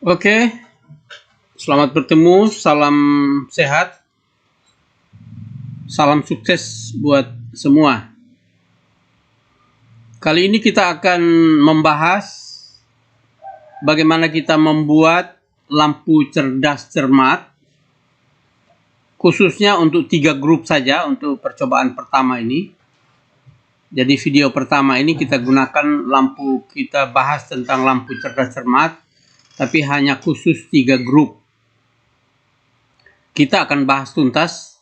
Oke, selamat bertemu, salam sehat, salam sukses buat semua. Kali ini kita akan membahas bagaimana kita membuat lampu cerdas cermat, khususnya untuk 3 grup saja untuk percobaan pertama ini. Jadi video pertama ini kita gunakan lampu, kita bahas tentang lampu cerdas cermat, tapi hanya khusus 3 grup. Kita akan bahas tuntas,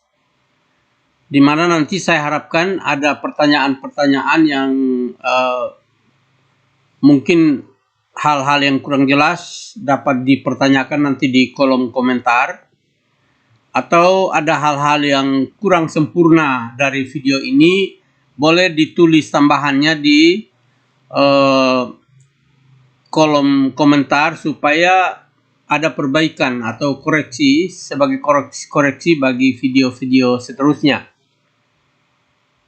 di mana nanti saya harapkan ada pertanyaan-pertanyaan yang mungkin hal-hal yang kurang jelas dapat dipertanyakan nanti di kolom komentar, atau ada hal-hal yang kurang sempurna dari video ini boleh ditulis tambahannya di kolom komentar supaya ada perbaikan atau koreksi sebagai koreksi bagi video-video seterusnya.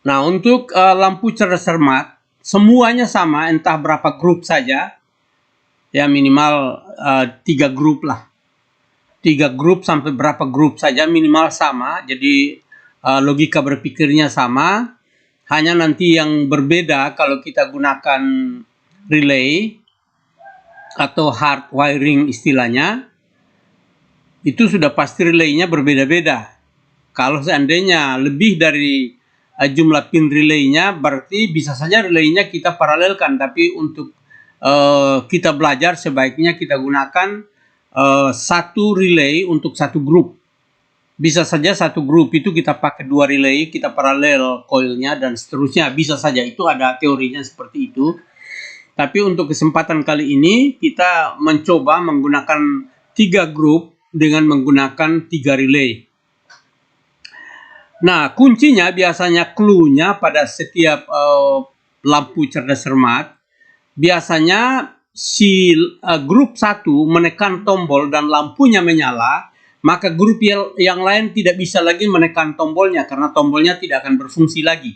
Nah, untuk lampu cerdas cermat semuanya sama, entah berapa grup saja, ya minimal 3 grup lah. 3 grup sampai berapa grup saja minimal sama, jadi logika berpikirnya sama. Hanya nanti yang berbeda kalau kita gunakan relay atau hard wiring istilahnya, itu sudah pasti relaynya berbeda-beda. Kalau seandainya lebih dari jumlah pin relaynya, berarti bisa saja relaynya kita paralelkan, tapi untuk kita belajar sebaiknya kita gunakan satu relay untuk satu grup. Bisa saja satu grup itu kita pakai 2 relay, kita paralel coilnya dan seterusnya, bisa saja, itu ada teorinya seperti itu. Tapi untuk kesempatan kali ini kita mencoba menggunakan 3 grup dengan menggunakan 3 relay. Nah, kuncinya biasanya clue-nya pada setiap lampu cerdas cermat, biasanya si grup 1 menekan tombol dan lampunya menyala, maka grup yang lain tidak bisa lagi menekan tombolnya karena tombolnya tidak akan berfungsi lagi.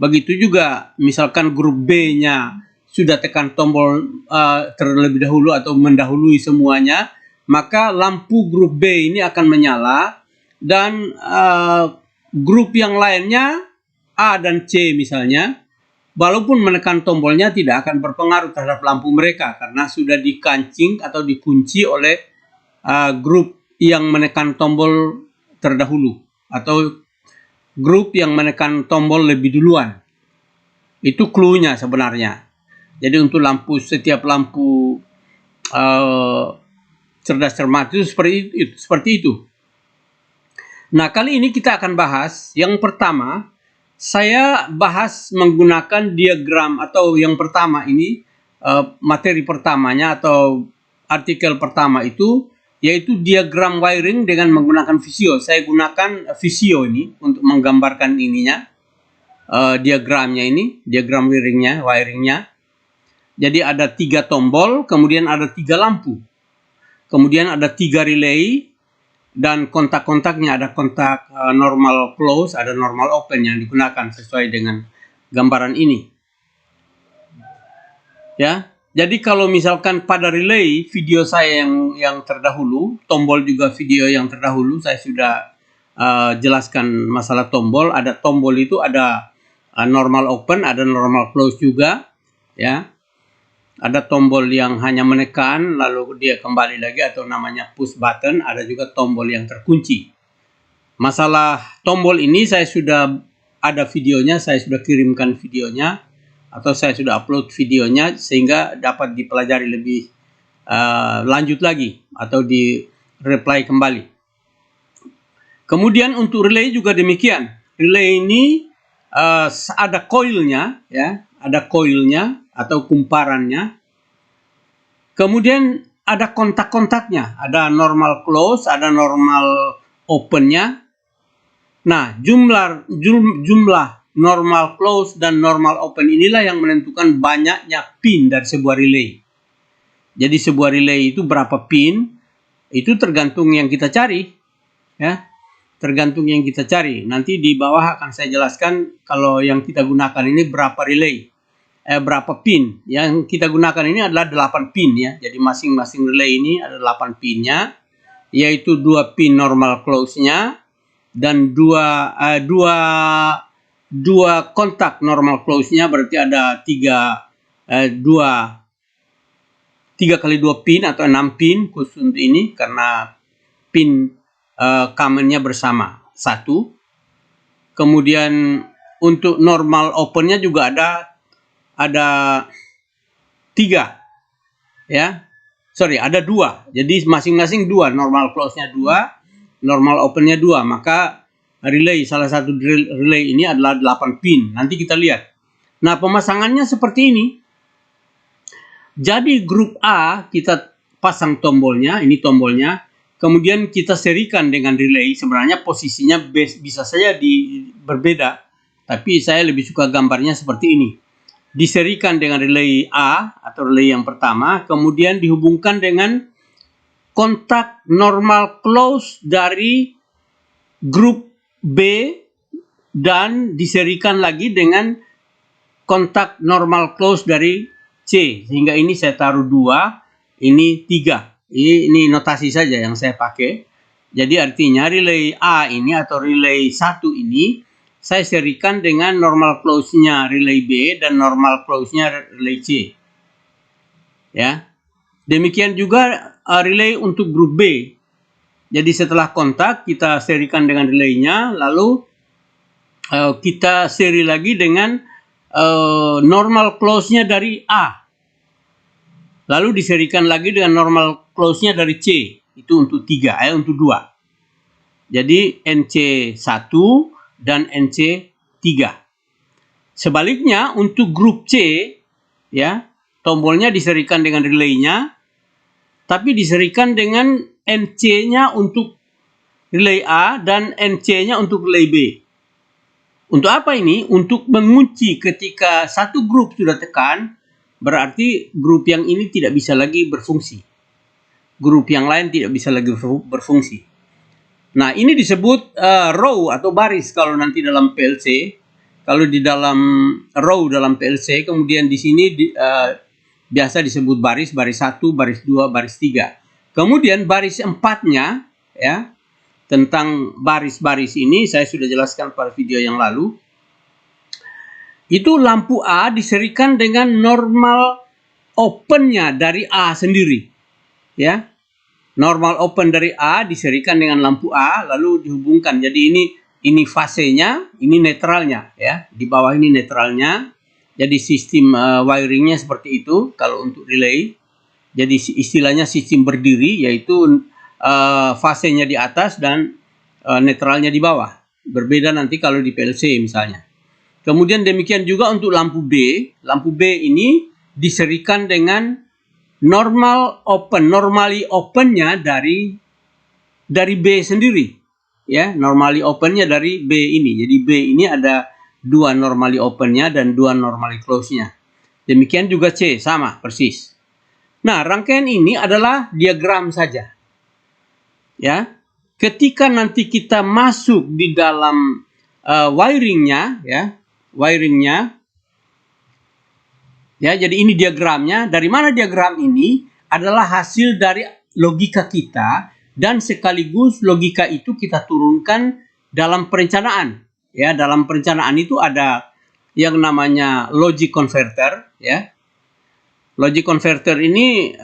Begitu juga misalkan grup B-nya sudah tekan tombol terlebih dahulu atau mendahului semuanya, maka lampu grup B ini akan menyala dan grup yang lainnya A dan C misalnya, walaupun menekan tombolnya tidak akan berpengaruh terhadap lampu mereka karena sudah dikancing atau dikunci oleh grup yang menekan tombol terdahulu atau grup yang menekan tombol lebih duluan. Itu clue-nya sebenarnya. Jadi untuk setiap lampu cerdas cermat itu seperti itu. Nah, kali ini kita akan bahas yang pertama. Saya bahas menggunakan diagram, atau yang pertama ini materi pertamanya atau artikel pertama itu yaitu diagram wiring dengan menggunakan Visio. Saya gunakan Visio ini untuk menggambarkan ininya, diagramnya ini, diagram wiringnya. Jadi ada 3 tombol, kemudian ada 3 lampu, kemudian ada 3 relay, dan kontak-kontaknya ada kontak normal close, ada normal open yang digunakan sesuai dengan gambaran ini. Ya, jadi kalau misalkan pada relay video saya yang terdahulu, tombol juga video yang terdahulu saya sudah jelaskan masalah tombol. Ada tombol itu ada normal open, ada normal close juga, ya. Ada tombol yang hanya menekan lalu dia kembali lagi atau namanya push button, ada juga tombol yang terkunci. Masalah tombol ini saya sudah ada videonya, saya sudah kirimkan videonya atau saya sudah upload videonya sehingga dapat dipelajari lebih lanjut lagi atau di reply kembali. Kemudian untuk relay juga demikian. Relay ini ada coilnya, ya, ada coilnya atau kumparannya. Kemudian ada kontak-kontaknya, ada normal close, ada normal opennya. Nah, jumlah normal close dan normal open inilah yang menentukan banyaknya pin dari sebuah relay. Jadi sebuah relay itu berapa pin, itu tergantung yang kita cari, ya. Tergantung yang kita cari. Nanti di bawah akan saya jelaskan kalau yang kita gunakan ini berapa relay. berapa pin. Yang kita gunakan ini adalah 8 pin ya. Jadi masing-masing relay ini ada 8 pinnya, yaitu 2 pin normal close-nya dan dua kontak normal close-nya, berarti ada 3 kali 2 pin atau 6 pin khusus untuk ini karena pin common-nya bersama 1. Kemudian untuk normal open-nya juga ada 3 ya. Sorry, ada 2. Jadi masing-masing 2, normal close-nya 2, normal open-nya 2. Maka relay, salah satu relay ini adalah 8 pin. Nanti kita lihat. Nah, pemasangannya seperti ini. Jadi grup A kita pasang tombolnya, ini tombolnya. Kemudian kita serikan dengan relay. Sebenarnya posisinya bisa saja berbeda, tapi saya lebih suka gambarnya seperti ini. Diserikan dengan relay A atau relay yang pertama, kemudian dihubungkan dengan kontak normal close dari grup B dan diserikan lagi dengan kontak normal close dari C. Sehingga ini saya taruh 2, ini 3. Ini notasi saja yang saya pakai. Jadi artinya relay A ini atau relay 1 ini saya serikan dengan normal close-nya relay B dan normal close-nya relay C. Ya. Demikian juga relay untuk grup B. Jadi setelah kontak kita serikan dengan relaynya, lalu kita seri lagi dengan normal close-nya dari A. Lalu diserikan lagi dengan normal close-nya dari C. Itu untuk 3, untuk 2. Jadi NC1 dan NC3. Sebaliknya untuk grup C, ya, tombolnya diserikan dengan relaynya, tapi diserikan dengan NC-nya untuk relay A dan NC-nya untuk relay B. Untuk apa ini? Untuk mengunci ketika satu grup sudah tekan, berarti grup yang ini tidak bisa lagi berfungsi. Grup yang lain tidak bisa lagi berfungsi. Nah, ini disebut row atau baris kalau nanti dalam PLC. Kalau di dalam row dalam PLC, kemudian di sini biasa disebut baris 1, baris 2, baris 3. Kemudian baris 4-nya, ya, tentang baris-baris ini saya sudah jelaskan pada video yang lalu. Itu lampu A diserikan dengan normal open-nya dari A sendiri. Ya. Normal open dari A diserikan dengan lampu A lalu dihubungkan. Jadi ini fasenya, ini netralnya ya. Di bawah ini netralnya. Jadi sistem wiringnya seperti itu kalau untuk relay. Jadi istilahnya sistem berdiri, yaitu fasenya di atas dan netralnya di bawah. Berbeda nanti kalau di PLC misalnya. Kemudian demikian juga untuk lampu B. Lampu B ini diserikan dengan normally open-nya dari B sendiri. Ya, normally open-nya dari B ini. Jadi B ini ada 2 normally open-nya dan 2 normally close-nya. Demikian juga C, sama persis. Nah, rangkaian ini adalah diagram saja. Ya. Ketika nanti kita masuk di dalam wiringnya, ya, ya, jadi ini diagramnya. Dari mana diagram ini? Adalah hasil dari logika kita dan sekaligus logika itu kita turunkan dalam perencanaan. Ya, dalam perencanaan itu ada yang namanya logic converter, ya. Logic converter ini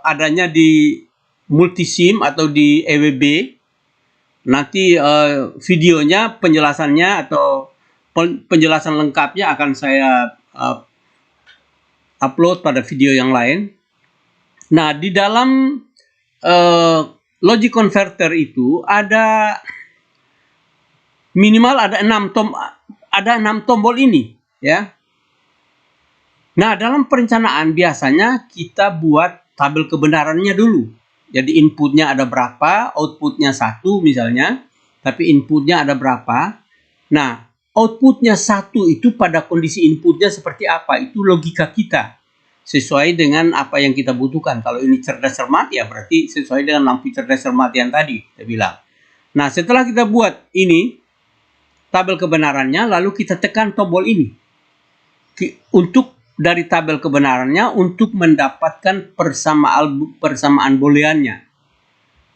adanya di multisim atau di EWB. Nanti videonya, penjelasannya atau penjelasan lengkapnya akan saya upload pada video yang lain. Nah, di dalam logic converter itu ada minimal ada 6 tombol ini, ya. Nah, dalam perencanaan biasanya kita buat tabel kebenarannya dulu. Jadi inputnya ada berapa, outputnya 1 misalnya, tapi inputnya ada berapa. Nah, outputnya 1 itu pada kondisi inputnya seperti apa? Itu logika kita. Sesuai dengan apa yang kita butuhkan. Kalau ini cerdas cermat, ya berarti sesuai dengan lampu cerdas cermat yang tadi, saya bilang. Nah, setelah kita buat ini, tabel kebenarannya, lalu kita tekan tombol ini. Untuk dari tabel kebenarannya untuk mendapatkan persamaan booleannya.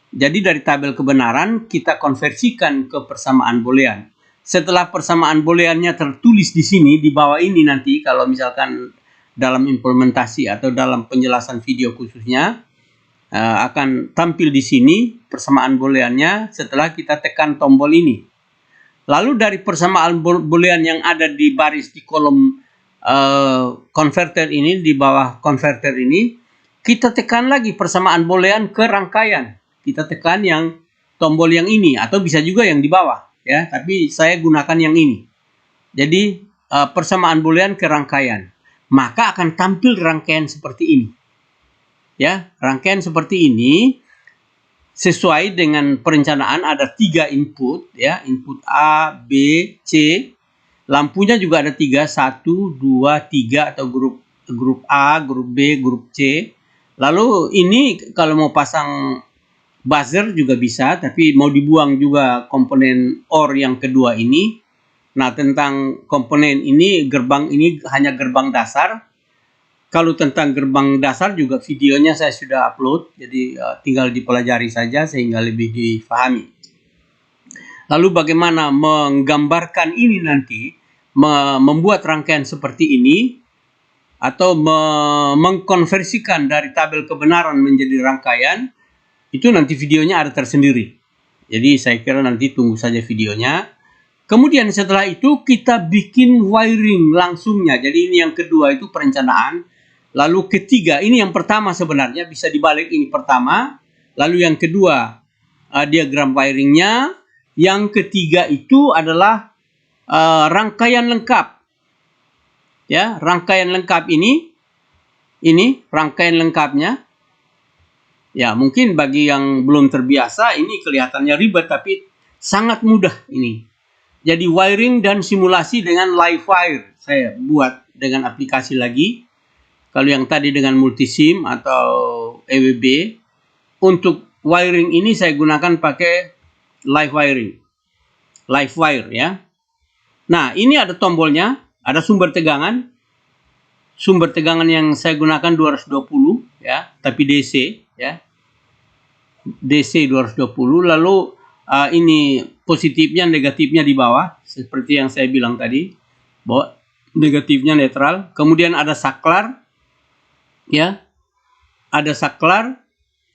Jadi dari tabel kebenaran kita konversikan ke persamaan boolean. Setelah persamaan booleannya tertulis di sini, di bawah ini nanti kalau misalkan dalam implementasi atau dalam penjelasan video khususnya akan tampil di sini persamaan booleannya setelah kita tekan tombol ini. Lalu dari persamaan boolean yang ada di baris di kolom converter ini, di bawah converter ini, kita tekan lagi persamaan boolean ke rangkaian. Kita tekan yang tombol yang ini atau bisa juga yang di bawah ya, tapi saya gunakan yang ini. Jadi persamaan boolean ke rangkaian, maka akan tampil rangkaian seperti ini. Ya, rangkaian seperti ini sesuai dengan perencanaan ada 3 input ya, input A, B, C. Lampunya juga ada 3, 1, 2, 3 atau grup A, grup B, grup C. Lalu ini kalau mau pasang buzzer juga bisa, tapi mau dibuang juga komponen OR yang kedua ini. Nah, tentang komponen ini, gerbang ini hanya gerbang dasar. Kalau tentang gerbang dasar juga videonya saya sudah upload, jadi tinggal dipelajari saja sehingga lebih difahami. Lalu bagaimana menggambarkan ini nanti, membuat rangkaian seperti ini, atau mengkonversikan dari tabel kebenaran menjadi rangkaian, itu nanti videonya ada tersendiri. Jadi saya kira nanti tunggu saja videonya. Kemudian setelah itu kita bikin wiring langsungnya. Jadi ini yang kedua itu perencanaan. Lalu ketiga, ini yang pertama sebenarnya bisa dibalik, ini pertama. Lalu yang kedua diagram wiringnya. Yang ketiga itu adalah rangkaian lengkap. Ya, rangkaian lengkap ini rangkaian lengkapnya. Ya, mungkin bagi yang belum terbiasa ini kelihatannya ribet, tapi sangat mudah ini. Jadi wiring dan simulasi dengan Livewire saya buat dengan aplikasi lagi. Kalau yang tadi dengan multisim atau EWB, untuk wiring ini saya gunakan pakai Livewire ya. Nah, ini ada tombolnya, ada sumber tegangan. Sumber tegangan yang saya gunakan 220 ya, tapi DC ya. DC 220. Lalu ini positifnya, negatifnya di bawah seperti yang saya bilang tadi, bahwa negatifnya netral. Kemudian ada saklar ya. Ada saklar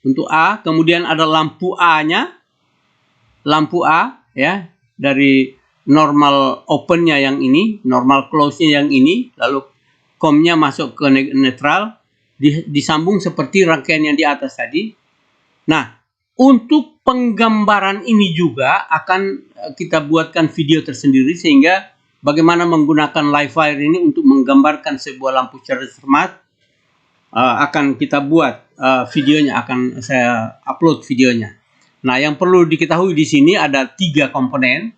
untuk A, kemudian ada lampu A-nya. Lampu A ya, dari normal open-nya yang ini, normal close-nya yang ini, lalu COM-nya masuk ke netral, disambung seperti rangkaian yang di atas tadi. Nah, untuk penggambaran ini juga akan kita buatkan video tersendiri, sehingga bagaimana menggunakan Livewire ini untuk menggambarkan sebuah lampu cermat akan kita buat videonya, akan saya upload videonya. Nah, yang perlu diketahui di sini ada 3 komponen.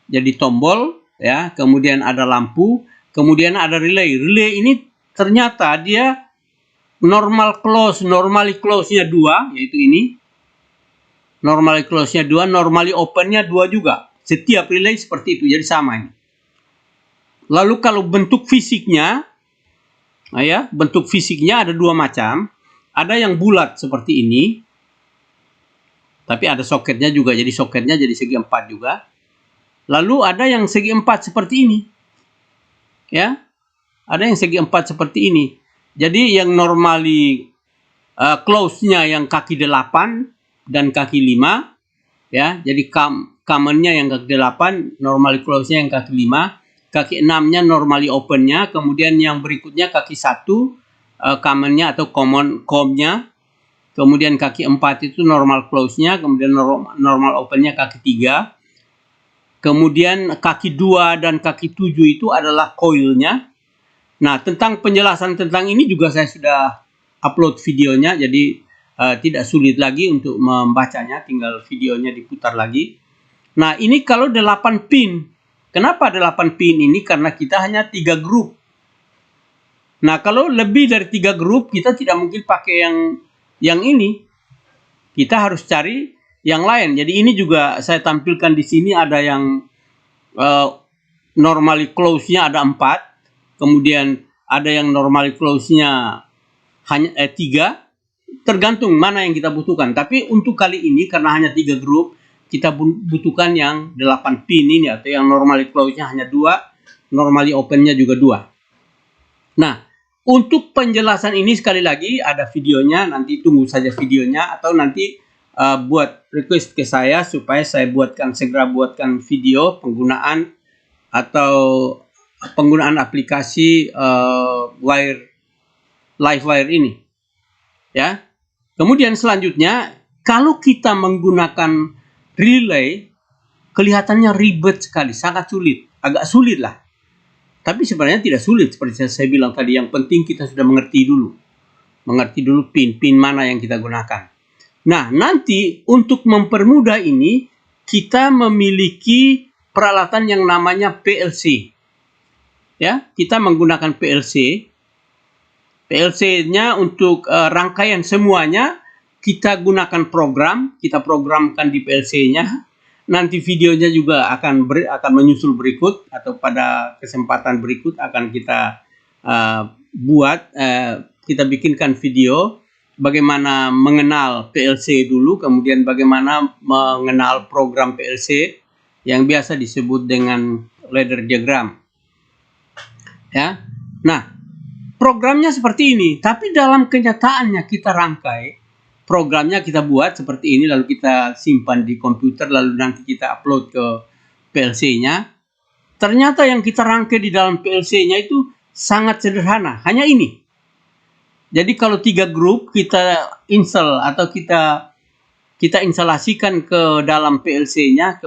Jadi tombol ya, kemudian ada lampu, kemudian ada relay. Relay ini ternyata dia normally close-nya 2, yaitu ini. Normally close-nya 2, normally open-nya 2 juga. Setiap relay seperti itu, jadi sama ini. Lalu kalau bentuk fisiknya, nah ya, bentuk fisiknya ada 2 macam. Ada yang bulat seperti ini, tapi ada soketnya juga, jadi soketnya jadi segi 4 juga. Lalu ada yang segi 4 seperti ini. Ya, ada yang segi 4 seperti ini. Jadi yang normally close-nya yang kaki 8 dan kaki 5. Ya, jadi common-nya yang kaki 8, normally close-nya yang kaki 5. Kaki 6-nya normally open-nya, kemudian yang berikutnya kaki 1 common-nya atau com-nya. Kemudian kaki 4 itu normal close-nya, kemudian normal open-nya kaki 3. Kemudian kaki 2 dan kaki 7 itu adalah coil-nya. Nah, tentang penjelasan tentang ini juga saya sudah upload videonya, jadi tidak sulit lagi untuk membacanya, tinggal videonya diputar lagi. Nah, ini kalau 8 pin. Kenapa 8 pin ini? Karena kita hanya 3 grup. Nah, kalau lebih dari 3 grup, kita tidak mungkin pakai yang ini. Kita harus cari yang lain. Jadi ini juga saya tampilkan di sini, ada yang normally close-nya ada 4. Kemudian ada yang normal close-nya hanya 3, tergantung mana yang kita butuhkan. Tapi untuk kali ini karena hanya 3 grup, kita butuhkan yang 8 pin ini, atau yang normally close-nya hanya 2, normally open-nya juga 2. Nah, untuk penjelasan ini sekali lagi ada videonya, nanti tunggu saja videonya, atau nanti buat request ke saya supaya saya segera buatkan video penggunaan atau penggunaan aplikasi live wire ini, ya. Kemudian selanjutnya, kalau kita menggunakan relay, kelihatannya ribet sekali, sangat sulit, agak sulit lah. Tapi sebenarnya tidak sulit, seperti saya bilang tadi. Yang penting kita sudah mengerti dulu pin mana yang kita gunakan. Nah, nanti untuk mempermudah ini, kita memiliki peralatan yang namanya PLC. Ya, kita menggunakan PLC. PLC-nya untuk rangkaian semuanya, kita gunakan program, kita programkan di PLC-nya. Nanti videonya juga akan menyusul berikut, atau pada kesempatan berikut akan kita kita bikinkan video bagaimana mengenal PLC dulu, kemudian bagaimana mengenal program PLC yang biasa disebut dengan ladder diagram. Ya. Nah, programnya seperti ini, tapi dalam kenyataannya kita rangkai, programnya kita buat seperti ini, lalu kita simpan di komputer, lalu nanti kita upload ke PLC-nya. Ternyata yang kita rangkai di dalam PLC-nya itu sangat sederhana, hanya ini. Jadi kalau 3 grup kita install atau kita instalasikan ke dalam PLC-nya,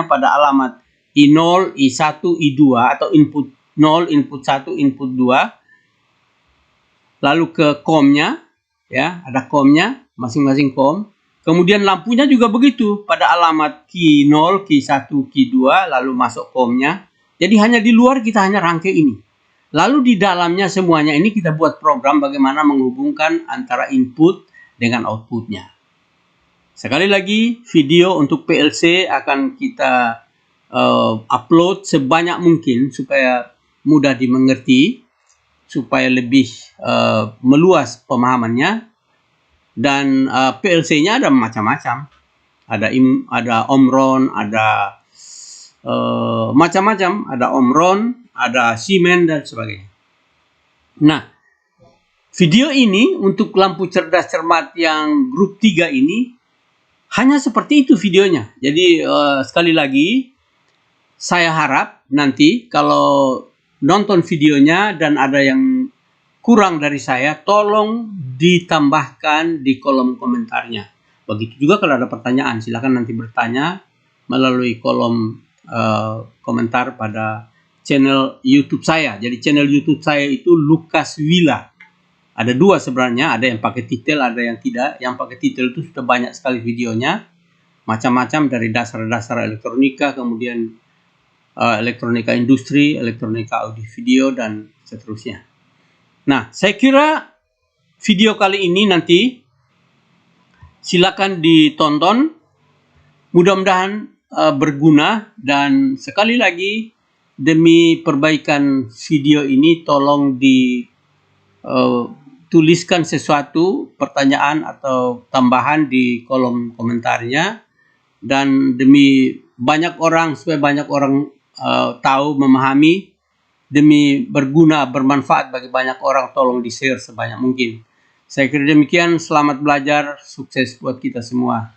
pada alamat I0, I1, I2 atau input 0, input 1, input 2. Lalu ke COM-nya, ya, ada COM-nya, masing-masing COM. Kemudian lampunya juga begitu, pada alamat key 0, key 1, key 2, lalu masuk COM-nya. Jadi hanya di luar kita hanya rangkai ini. Lalu di dalamnya semuanya ini kita buat program bagaimana menghubungkan antara input dengan outputnya. Sekali lagi, video untuk PLC akan kita upload sebanyak mungkin supaya mudah dimengerti, supaya lebih meluas pemahamannya. Dan PLC-nya ada macam-macam. Ada Omron, ada macam-macam, ada Omron, ada Siemens dan sebagainya. Nah, video ini untuk lampu cerdas cermat yang grup 3 ini hanya seperti itu videonya. Jadi sekali lagi saya harap nanti kalau nonton videonya dan ada yang kurang dari saya, tolong ditambahkan di kolom komentarnya. Begitu juga kalau ada pertanyaan, silakan nanti bertanya melalui kolom komentar pada channel YouTube saya. Jadi channel YouTube saya itu Lukas Willa. Ada 2 sebenarnya, ada yang pakai titel, ada yang tidak. Yang pakai titel itu sudah banyak sekali videonya, macam-macam dari dasar-dasar elektronika, kemudian elektronika industri, elektronika audio video, dan seterusnya. Nah, saya kira video kali ini nanti silakan ditonton, mudah-mudahan berguna. Dan sekali lagi, demi perbaikan video ini, tolong dituliskan sesuatu, pertanyaan atau tambahan di kolom komentarnya. Dan demi supaya banyak orang tahu, memahami, demi berguna, bermanfaat bagi banyak orang, tolong di-share sebanyak mungkin. Saya kira demikian, selamat belajar, sukses buat kita semua.